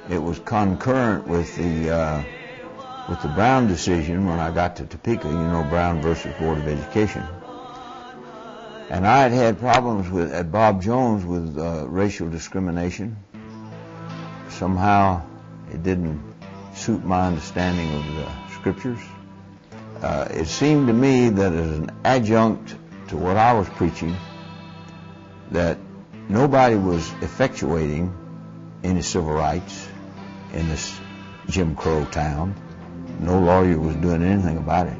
It was concurrent with the Brown decision when I got to Topeka, you know, Brown versus Board of Education. And I had had problems at Bob Jones with racial discrimination. Somehow it didn't suit my understanding of the scriptures. It seemed to me that as an adjunct to what I was preaching, that nobody was effectuating any civil rights in this Jim Crow town. No lawyer was doing anything about it.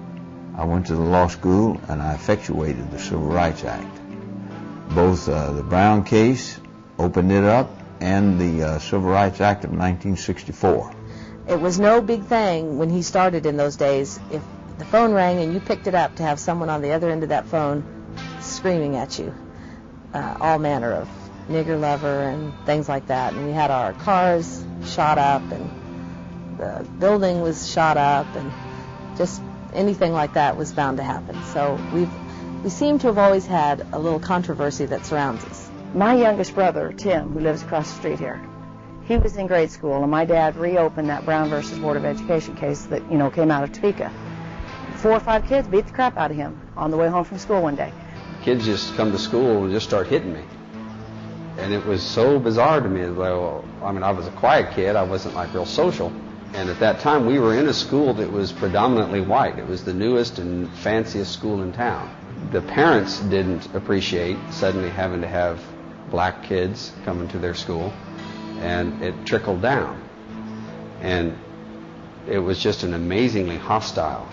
I went to the law school and I effectuated the Civil Rights Act. Both the Brown case opened it up and the Civil Rights Act of 1964. It was no big thing when he started in those days if the phone rang and you picked it up to have someone on the other end of that phone screaming at you all manner of nigger lover and things like that. And we had our cars shot up and the building was shot up and just anything like that was bound to happen. So we seem to have always had a little controversy that surrounds us. My youngest brother, Tim, who lives across the street here, he was in grade school, and my dad reopened that Brown versus Board of Education case that, you know, came out of Topeka. 4 or 5 kids beat the crap out of him on the way home from school one day. Kids just come to school and just start hitting me. And it was so bizarre to me. Well, I mean, I was a quiet kid. I wasn't like real social. And at that time, we were in a school that was predominantly white. It was the newest and fanciest school in town. The parents didn't appreciate suddenly having to have black kids coming to their school, and it trickled down. And it was just an amazingly hostile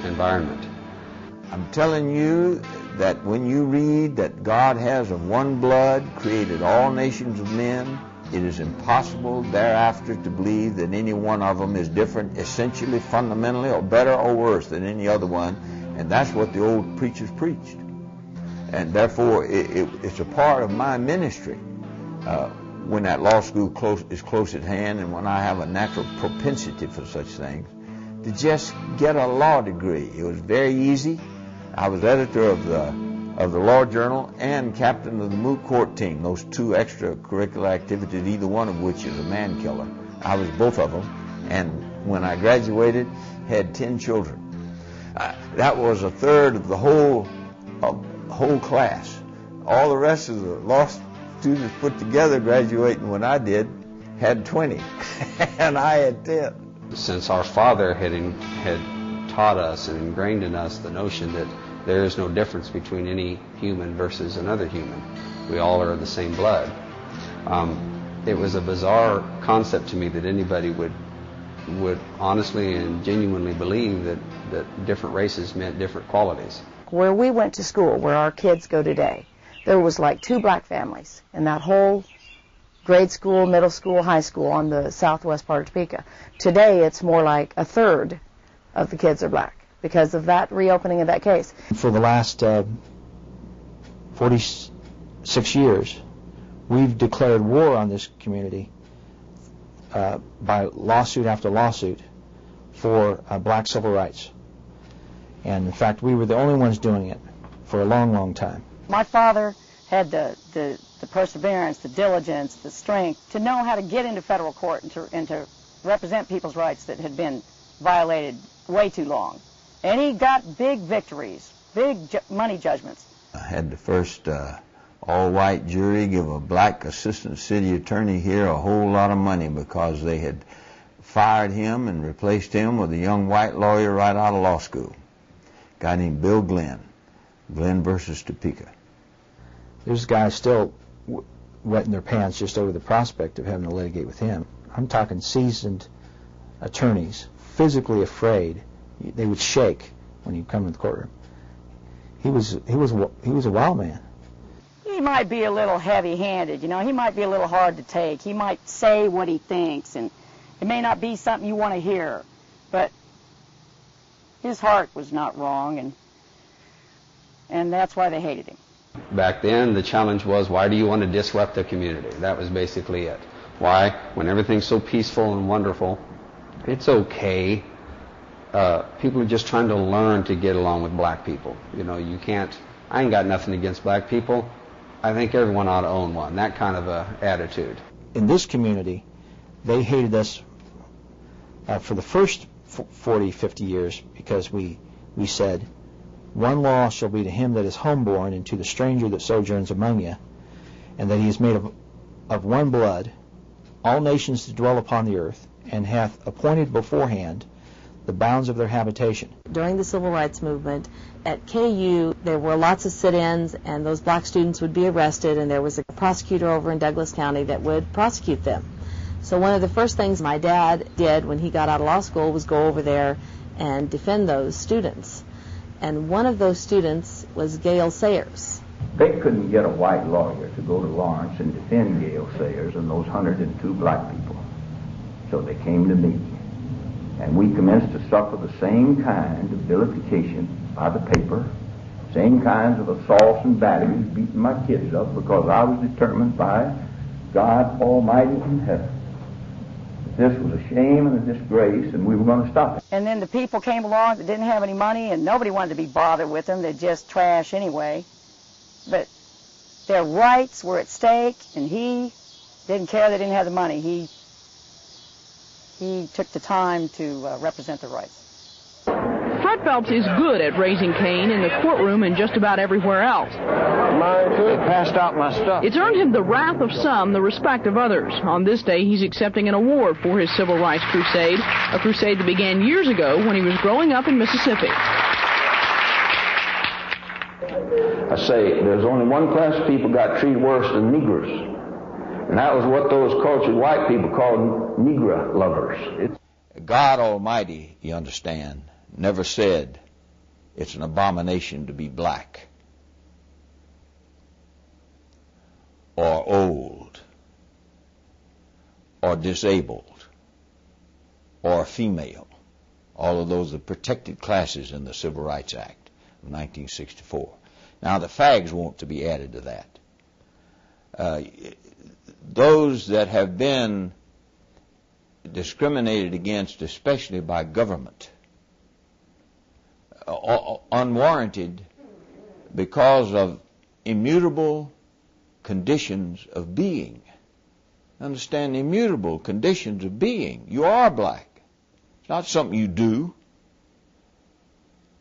environment. I'm telling you that when you read that God has of one blood created all nations of men, it is impossible thereafter to believe that any one of them is different, essentially, fundamentally, or better or worse than any other one. And that's what the old preachers preached. And therefore, it's a part of my ministry when that law school is close at hand and when I have a natural propensity for such things, to just get a law degree. It was very easy. I was editor of the Law Journal and captain of the moot court team, those 2 extracurricular activities, either one of which is a man killer. I was both of them, and when I graduated, had 10 children. That was a third of the whole class. All the rest of the law students put together graduating when I did had 20, and I had 10. Since our father had taught us and ingrained in us the notion that there is no difference between any human versus another human. We all are of the same blood. It was a bizarre concept to me that anybody would honestly and genuinely believe that different races meant different qualities. Where we went to school, where our kids go today, there was like 2 black families in that whole grade school, middle school, high school on the southwest part of Topeka. Today, it's more like a third of the kids are black because of that reopening of that case. For the last 46 years, we've declared war on this community by lawsuit after lawsuit for black civil rights. And in fact, we were the only ones doing it for a long, long time. My father had the perseverance, the diligence, the strength to know how to get into federal court and to represent people's rights that had been violated way too long. And he got big victories, big money judgments. I had the first all-white jury give a black assistant city attorney here a whole lot of money because they had fired him and replaced him with a young white lawyer right out of law school, a guy named Bill Glenn, Glenn versus Topeka. There's guys still wetting their pants just over the prospect of having to litigate with him. I'm talking seasoned attorneys, physically afraid. They would shake when he'd come to the courtroom. He was a wild man. He might be a little heavy-handed, you know. He might be a little hard to take. He might say what he thinks, and it may not be something you want to hear, but his heart was not wrong, and that's why they hated him. Back then, the challenge was, why do you want to disrupt the community? That was basically it. Why, when everything's so peaceful and wonderful, it's okay. People are just trying to learn to get along with black people. You know, you can't, I ain't got nothing against black people. I think everyone ought to own one, that kind of a attitude. In this community, they hated us for the first 40, 50 years because we said, one law shall be to him that is homeborn and to the stranger that sojourns among you, and that he is made of one blood, all nations to dwell upon the earth, and hath appointed beforehand the bounds of their habitation. During the Civil Rights Movement, at KU, there were lots of sit-ins, and those black students would be arrested, and there was a prosecutor over in Douglas County that would prosecute them. So one of the first things my dad did when he got out of law school was go over there and defend those students. And one of those students was Gale Sayers. They couldn't get a white lawyer to go to Lawrence and defend Gale Sayers and those 102 black people. So they came to me. And we commenced to suffer the same kind of vilification by the paper, same kinds of assaults and batteries, beating my kids up because I was determined by God Almighty in heaven that this was a shame and a disgrace, and we were going to stop it. And then the people came along that didn't have any money, and nobody wanted to be bothered with them. They're just trash anyway. But their rights were at stake, and he didn't care they didn't have the money. He took the time to represent their rights. Fred Phelps is good at raising Cain in the courtroom and just about everywhere else. They passed out my stuff. It's earned him the wrath of some, the respect of others. On this day, he's accepting an award for his civil rights crusade, a crusade that began years ago when he was growing up in Mississippi. I say, there's only one class of people got treated worse than Negroes. And that was what those cultured white people called Negro lovers. God Almighty, you understand, never said it's an abomination to be black or old or disabled or female. All of those are protected classes in the Civil Rights Act of 1964. Now the fags want to be added to that. Those that have been discriminated against, especially by government, unwarranted because of immutable conditions of being. Understand, immutable conditions of being. You are black. It's not something you do.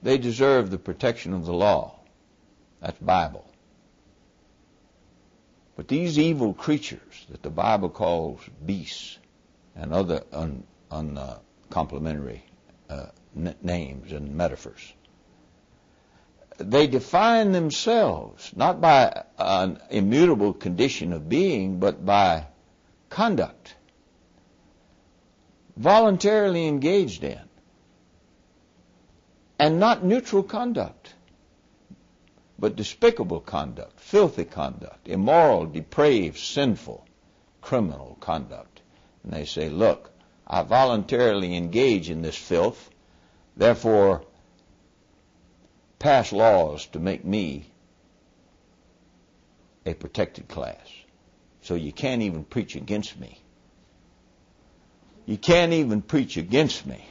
They deserve the protection of the law. That's Bible. But these evil creatures that the Bible calls beasts and other uncomplimentary names and metaphors, they define themselves not by an immutable condition of being, but by conduct voluntarily engaged in, and not neutral conduct, but despicable conduct, filthy conduct, immoral, depraved, sinful, criminal conduct. And they say, look, I voluntarily engage in this filth, therefore pass laws to make me a protected class. So you can't even preach against me. You can't even preach against me.